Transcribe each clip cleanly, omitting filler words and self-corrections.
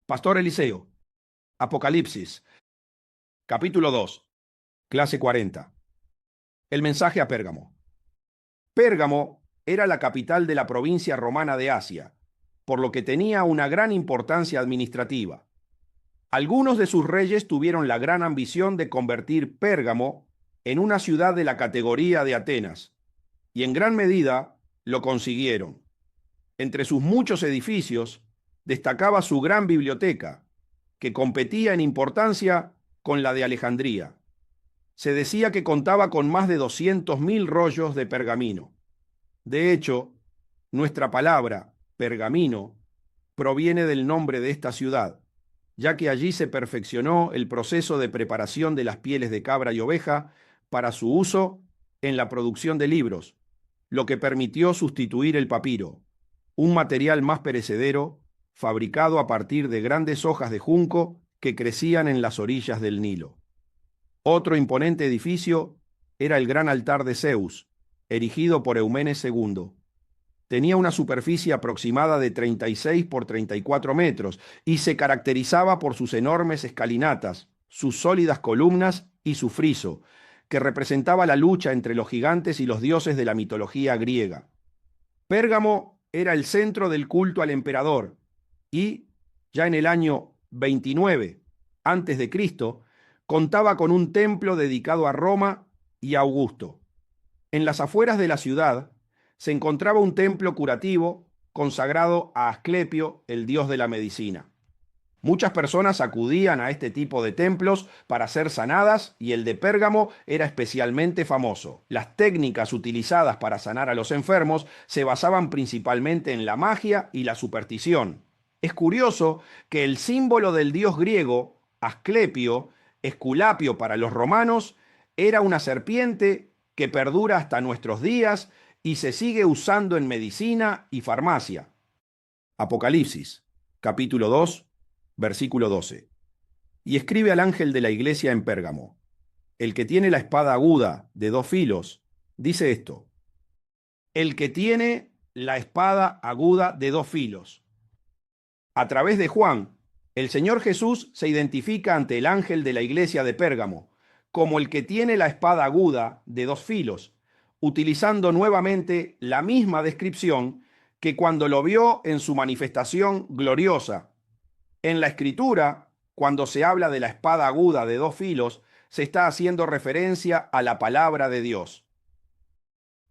Pastor Eliseo, Apocalipsis, capítulo 2, clase 40. El mensaje a Pérgamo. Pérgamo era la capital de la provincia romana de Asia, por lo que tenía una gran importancia administrativa. Algunos de sus reyes tuvieron la gran ambición de convertir Pérgamo en una ciudad de la categoría de Atenas, y en gran medida lo consiguieron. Entre sus muchos edificios destacaba su gran biblioteca, que competía en importancia con la de Alejandría. Se decía que contaba con más de 200.000 rollos de pergamino. De hecho, nuestra palabra, pergamino, proviene del nombre de esta ciudad, ya que allí se perfeccionó el proceso de preparación de las pieles de cabra y oveja para su uso en la producción de libros, lo que permitió sustituir el papiro, un material más perecedero, fabricado a partir de grandes hojas de junco que crecían en las orillas del Nilo. Otro imponente edificio era el gran altar de Zeus, erigido por Eumenes II. Tenía una superficie aproximada de 36 por 34 metros y se caracterizaba por sus enormes escalinatas, sus sólidas columnas y su friso, que representaba la lucha entre los gigantes y los dioses de la mitología griega. Pérgamo era el centro del culto al emperador y, ya en el año 29 antes de Cristo, contaba con un templo dedicado a Roma y a Augusto. En las afueras de la ciudad se encontraba un templo curativo consagrado a Asclepio, el dios de la medicina. Muchas personas acudían a este tipo de templos para ser sanadas y el de Pérgamo era especialmente famoso. Las técnicas utilizadas para sanar a los enfermos se basaban principalmente en la magia y la superstición. Es curioso que el símbolo del dios griego, Asclepio, Esculapio para los romanos, era una serpiente que perdura hasta nuestros días y se sigue usando en medicina y farmacia. Apocalipsis, capítulo 2, versículo 12. Y escribe al ángel de la iglesia en Pérgamo: el que tiene la espada aguda de 2 filos, dice esto: el que tiene la espada aguda de 2 filos. A través de Juan, el Señor Jesús se identifica ante el ángel de la iglesia de Pérgamo como el que tiene la espada aguda de 2 filos, utilizando nuevamente la misma descripción que cuando lo vio en su manifestación gloriosa. En la Escritura, cuando se habla de la espada aguda de 2 filos, se está haciendo referencia a la palabra de Dios.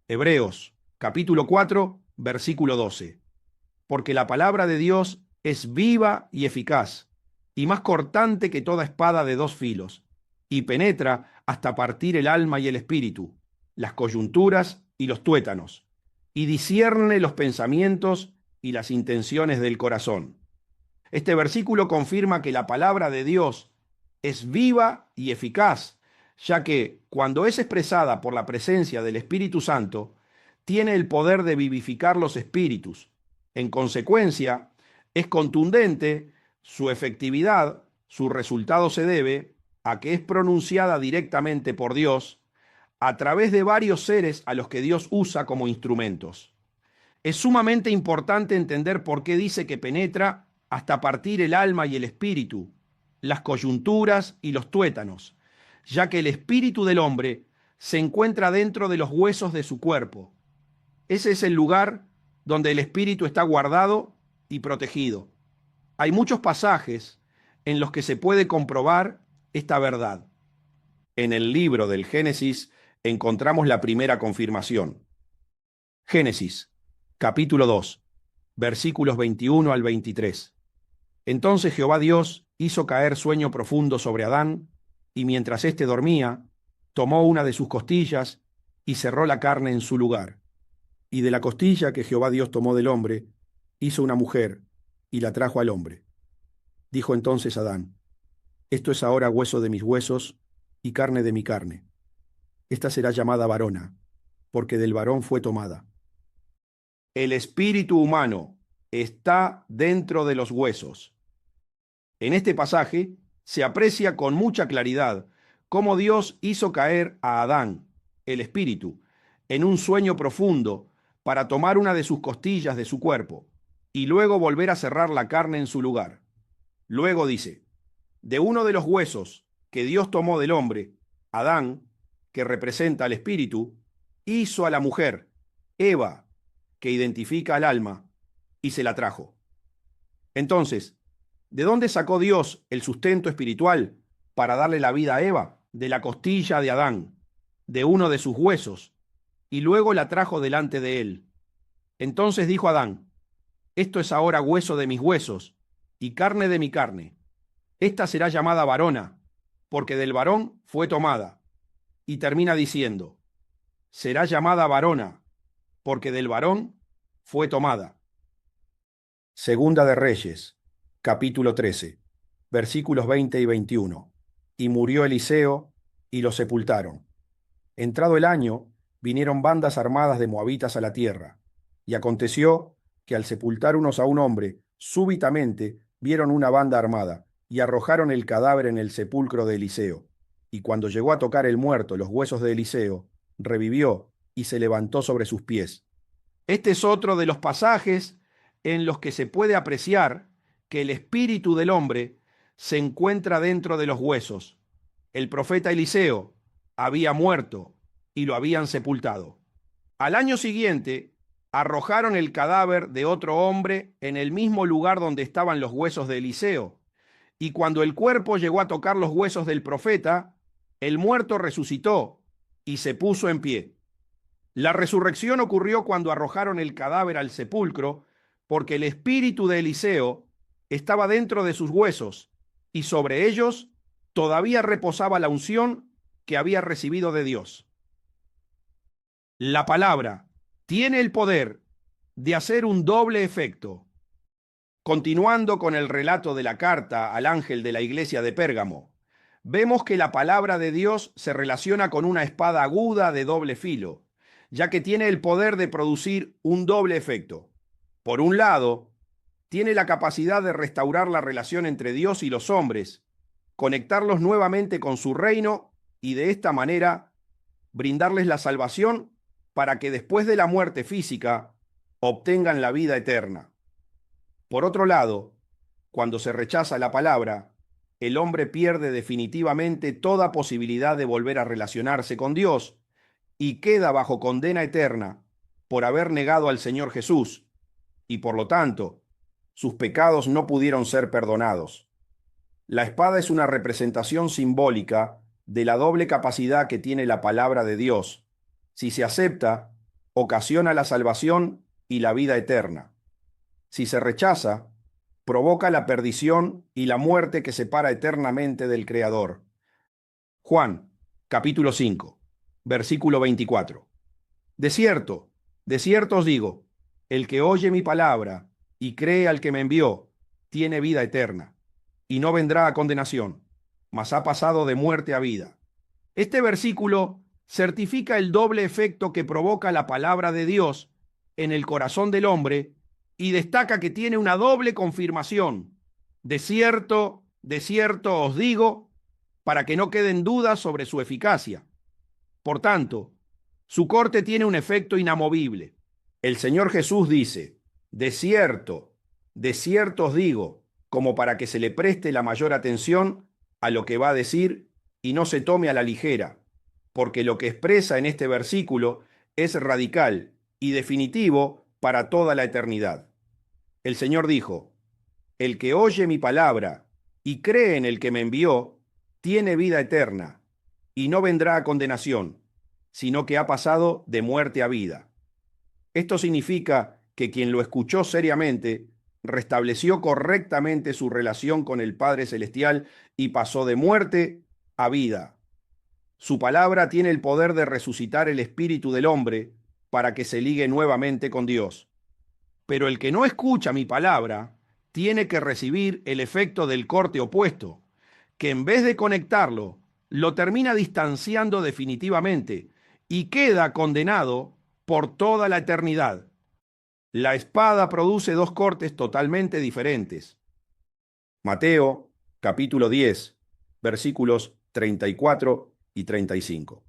Hebreos, capítulo 4, versículo 12. Porque la palabra de Dios es viva y eficaz, y más cortante que toda espada de 2 filos, y penetra hasta partir el alma y el espíritu, las coyunturas y los tuétanos, y discierne los pensamientos y las intenciones del corazón. Este versículo confirma que la palabra de Dios es viva y eficaz, ya que cuando es expresada por la presencia del Espíritu Santo, tiene el poder de vivificar los espíritus. En consecuencia, es contundente, su efectividad, su resultado se debe a que es pronunciada directamente por Dios a través de varios seres a los que Dios usa como instrumentos. Es sumamente importante entender por qué dice que penetra hasta partir el alma y el espíritu, las coyunturas y los tuétanos, ya que el espíritu del hombre se encuentra dentro de los huesos de su cuerpo. Ese es el lugar donde el espíritu está guardado y protegido. Hay muchos pasajes en los que se puede comprobar esta verdad. En el libro del Génesis encontramos la primera confirmación. Génesis, capítulo 2, versículos 21 al 23. Entonces Jehová Dios hizo caer sueño profundo sobre Adán, y mientras éste dormía, tomó una de sus costillas y cerró la carne en su lugar. Y de la costilla que Jehová Dios tomó del hombre, hizo una mujer y la trajo al hombre. Dijo entonces Adán: esto es ahora hueso de mis huesos y carne de mi carne. Esta será llamada varona, porque del varón fue tomada. El espíritu humano está dentro de los huesos. En este pasaje se aprecia con mucha claridad cómo Dios hizo caer a Adán, el espíritu, en un sueño profundo para tomar una de sus costillas de su cuerpo y luego volver a cerrar la carne en su lugar. Luego dice, de uno de los huesos que Dios tomó del hombre, Adán, que representa al espíritu, hizo a la mujer, Eva, que identifica al alma, y se la trajo. Entonces, ¿de dónde sacó Dios el sustento espiritual para darle la vida a Eva? De la costilla de Adán, de uno de sus huesos, y luego la trajo delante de él. Entonces dijo Adán, esto es ahora hueso de mis huesos y carne de mi carne. Esta será llamada varona, porque del varón fue tomada. Y termina diciendo, será llamada varona, porque del varón fue tomada. Segunda de Reyes, capítulo 13, versículos 20 y 21. Y murió Eliseo, y lo sepultaron. Entrado el año, vinieron bandas armadas de moabitas a la tierra. Y aconteció que al sepultar unos a un hombre, súbitamente vieron una banda armada, y arrojaron el cadáver en el sepulcro de Eliseo. Y cuando llegó a tocar el muerto los huesos de Eliseo, revivió y se levantó sobre sus pies. Este es otro de los pasajes en los que se puede apreciar que el espíritu del hombre se encuentra dentro de los huesos. El profeta Eliseo había muerto y lo habían sepultado. Al año siguiente, arrojaron el cadáver de otro hombre en el mismo lugar donde estaban los huesos de Eliseo. Y cuando el cuerpo llegó a tocar los huesos del profeta, el muerto resucitó y se puso en pie. La resurrección ocurrió cuando arrojaron el cadáver al sepulcro, porque el espíritu de Eliseo estaba dentro de sus huesos, y sobre ellos todavía reposaba la unción que había recibido de Dios. La palabra tiene el poder de hacer un doble efecto. Continuando con el relato de la carta al ángel de la iglesia de Pérgamo, vemos que la palabra de Dios se relaciona con una espada aguda de doble filo, ya que tiene el poder de producir un doble efecto. Por un lado, tiene la capacidad de restaurar la relación entre Dios y los hombres, conectarlos nuevamente con su reino y de esta manera brindarles la salvación para que después de la muerte física obtengan la vida eterna. Por otro lado, cuando se rechaza la palabra, el hombre pierde definitivamente toda posibilidad de volver a relacionarse con Dios y queda bajo condena eterna por haber negado al Señor Jesús, y por lo tanto, sus pecados no pudieron ser perdonados. La espada es una representación simbólica de la doble capacidad que tiene la palabra de Dios. Si se acepta, ocasiona la salvación y la vida eterna. Si se rechaza, provoca la perdición y la muerte que separa eternamente del Creador. Juan, capítulo 5, versículo 24. De cierto os digo, el que oye mi palabra y cree al que me envió, tiene vida eterna, y no vendrá a condenación, mas ha pasado de muerte a vida. Este versículo certifica el doble efecto que provoca la palabra de Dios en el corazón del hombre y destaca que tiene una doble confirmación. De cierto os digo, para que no queden dudas sobre su eficacia. Por tanto, su corte tiene un efecto inamovible. El Señor Jesús dice, de cierto os digo, como para que se le preste la mayor atención a lo que va a decir y no se tome a la ligera, porque lo que expresa en este versículo es radical y definitivo para toda la eternidad. El Señor dijo, el que oye mi palabra y cree en el que me envió, tiene vida eterna, y no vendrá a condenación, sino que ha pasado de muerte a vida. Esto significa que quien lo escuchó seriamente restableció correctamente su relación con el Padre Celestial y pasó de muerte a vida. Su palabra tiene el poder de resucitar el espíritu del hombre para que se ligue nuevamente con Dios. Pero el que no escucha mi palabra tiene que recibir el efecto del corte opuesto, que en vez de conectarlo, lo termina distanciando definitivamente y queda condenado por toda la eternidad. La espada produce dos cortes totalmente diferentes. Mateo, capítulo 10, versículos 34 y 35.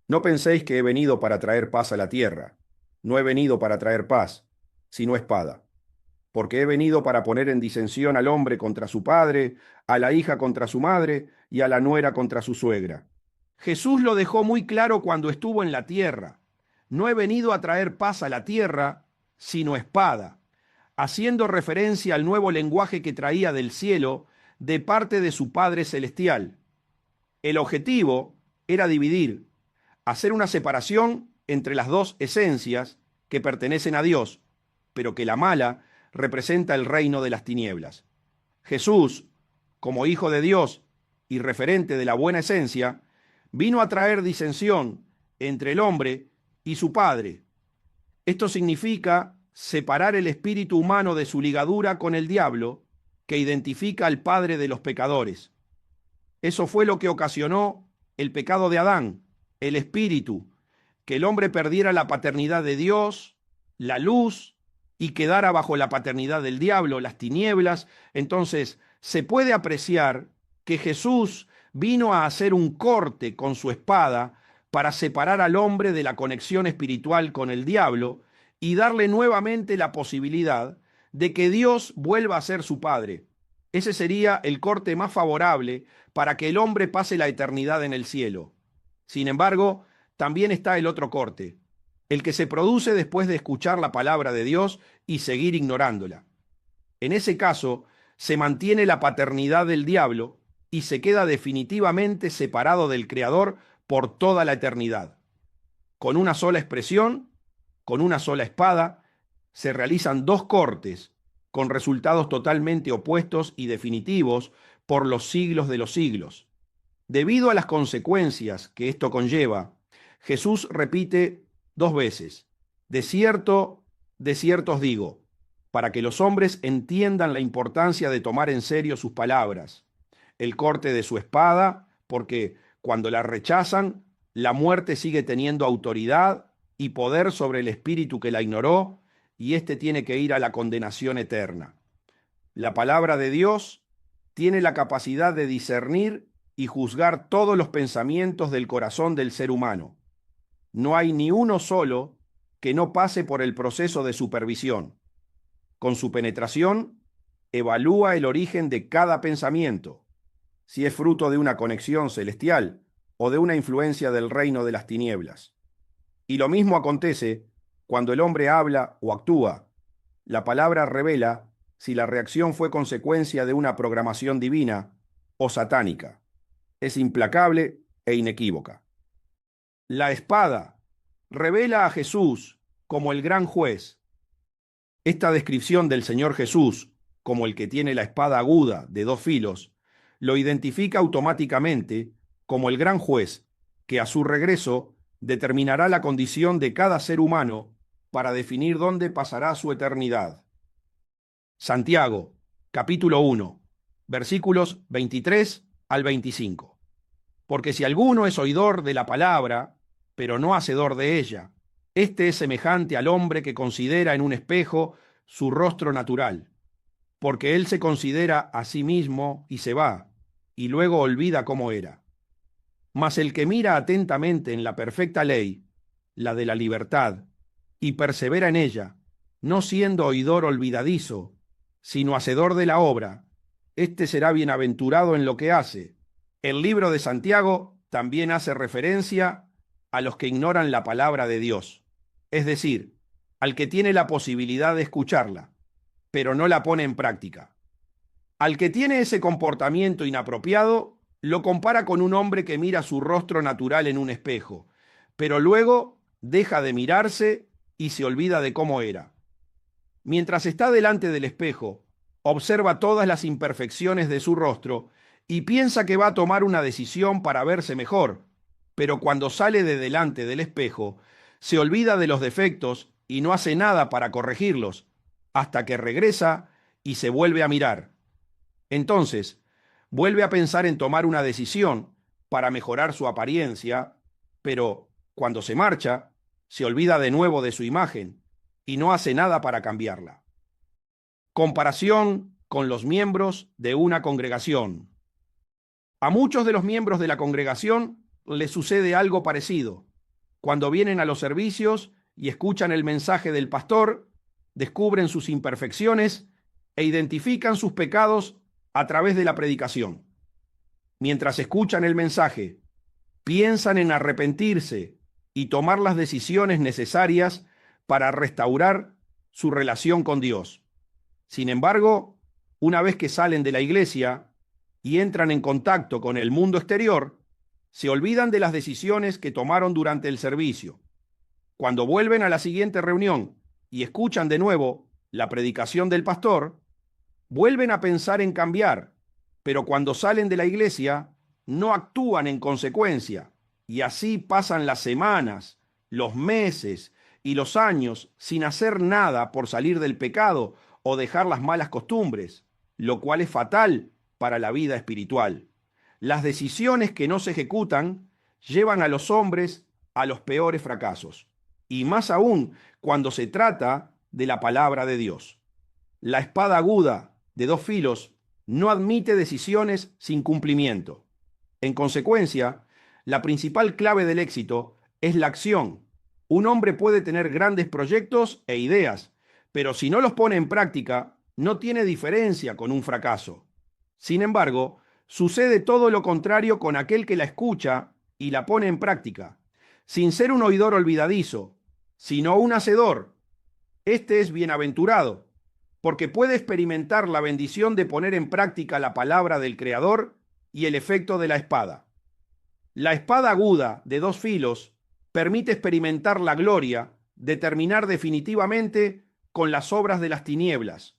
No penséis que he venido para traer paz a la tierra. No he venido para traer paz, sino espada. porque he venido para poner en disensión al hombre contra su padre, a la hija contra su madre y a la nuera contra su suegra. Jesús lo dejó muy claro cuando estuvo en la tierra. No he venido a traer paz a la tierra, sino espada, haciendo referencia al nuevo lenguaje que traía del cielo de parte de su Padre Celestial. El objetivo era dividir, hacer una separación entre las dos esencias que pertenecen a Dios, pero que la mala representa el reino de las tinieblas. Jesús, como Hijo de Dios y referente de la buena esencia, vino a traer disensión entre el hombre y su Padre. Esto significa separar el espíritu humano de su ligadura con el diablo, que identifica al padre de los pecadores. Eso fue lo que ocasionó el pecado de Adán, el espíritu, que el hombre perdiera la paternidad de Dios, la luz, y quedara bajo la paternidad del diablo, las tinieblas. Entonces, se puede apreciar que Jesús vino a hacer un corte con su espada para separar al hombre de la conexión espiritual con el diablo y darle nuevamente la posibilidad de que Dios vuelva a ser su Padre. Ese sería el corte más favorable para que el hombre pase la eternidad en el cielo. Sin embargo, también está el otro corte, el que se produce después de escuchar la palabra de Dios y seguir ignorándola. En ese caso, se mantiene la paternidad del diablo y se queda definitivamente separado del Creador por toda la eternidad. Con una sola expresión, con una sola espada, se realizan dos cortes con resultados totalmente opuestos y definitivos por los siglos de los siglos. Debido a las consecuencias que esto conlleva, Jesús repite dos veces: de cierto os digo, para que los hombres entiendan la importancia de tomar en serio sus palabras. El corte de su espada, porque cuando la rechazan, la muerte sigue teniendo autoridad y poder sobre el espíritu que la ignoró, y éste tiene que ir a la condenación eterna. La palabra de Dios tiene la capacidad de discernir y juzgar todos los pensamientos del corazón del ser humano. No hay ni uno solo que no pase por el proceso de supervisión. Con su penetración, evalúa el origen de cada pensamiento, si es fruto de una conexión celestial o de una influencia del reino de las tinieblas. Y lo mismo acontece cuando el hombre habla o actúa. La palabra revela si la reacción fue consecuencia de una programación divina o satánica. Es implacable e inequívoca. La espada revela a Jesús como el gran juez. Esta descripción del Señor Jesús como el que tiene la espada aguda de dos filos lo identifica automáticamente como el gran juez que a su regreso determinará la condición de cada ser humano para definir dónde pasará su eternidad. Santiago, capítulo 1, versículos 23 al 25. Porque si alguno es oidor de la palabra, pero no hacedor de ella, este es semejante al hombre que considera en un espejo su rostro natural, porque él se considera a sí mismo y se va, y luego olvida cómo era. Mas el que mira atentamente en la perfecta ley, la de la libertad, y persevera en ella, no siendo oidor olvidadizo, sino hacedor de la obra, éste será bienaventurado en lo que hace. El libro de Santiago también hace referencia a los que ignoran la palabra de Dios, es decir, al que tiene la posibilidad de escucharla, pero no la pone en práctica. Al que tiene ese comportamiento inapropiado, lo compara con un hombre que mira su rostro natural en un espejo, pero luego deja de mirarse y se olvida de cómo era. Mientras está delante del espejo, observa todas las imperfecciones de su rostro y piensa que va a tomar una decisión para verse mejor, pero cuando sale de delante del espejo, se olvida de los defectos y no hace nada para corregirlos, hasta que regresa y se vuelve a mirar. Entonces, vuelve a pensar en tomar una decisión para mejorar su apariencia, pero cuando se marcha, se olvida de nuevo de su imagen y no hace nada para cambiarla. Comparación con los miembros de una congregación. A muchos de los miembros de la congregación les sucede algo parecido. Cuando vienen a los servicios y escuchan el mensaje del pastor, descubren sus imperfecciones e identifican sus pecados a través de la predicación. Mientras escuchan el mensaje, piensan en arrepentirse y tomar las decisiones necesarias para restaurar su relación con Dios. Sin embargo, una vez que salen de la iglesia y entran en contacto con el mundo exterior, se olvidan de las decisiones que tomaron durante el servicio. Cuando vuelven a la siguiente reunión y escuchan de nuevo la predicación del pastor, vuelven a pensar en cambiar, pero cuando salen de la iglesia no actúan en consecuencia, y así pasan las semanas, los meses y los años sin hacer nada por salir del pecado o dejar las malas costumbres, lo cual es fatal para la vida espiritual. Las decisiones que no se ejecutan llevan a los hombres a los peores fracasos, y más aún cuando se trata de la palabra de Dios. La espada aguda de dos filos no admite decisiones sin cumplimiento. En consecuencia, la principal clave del éxito es la acción. Un hombre puede tener grandes proyectos e ideas, pero si no los pone en práctica, no tiene diferencia con un fracaso. Sin embargo, sucede todo lo contrario con aquel que la escucha y la pone en práctica. Sin ser un oidor olvidadizo, sino un hacedor, este es bienaventurado, porque puede experimentar la bendición de poner en práctica la palabra del Creador y el efecto de la espada. La espada aguda de dos filos permite experimentar la gloria de terminar definitivamente con las obras de las tinieblas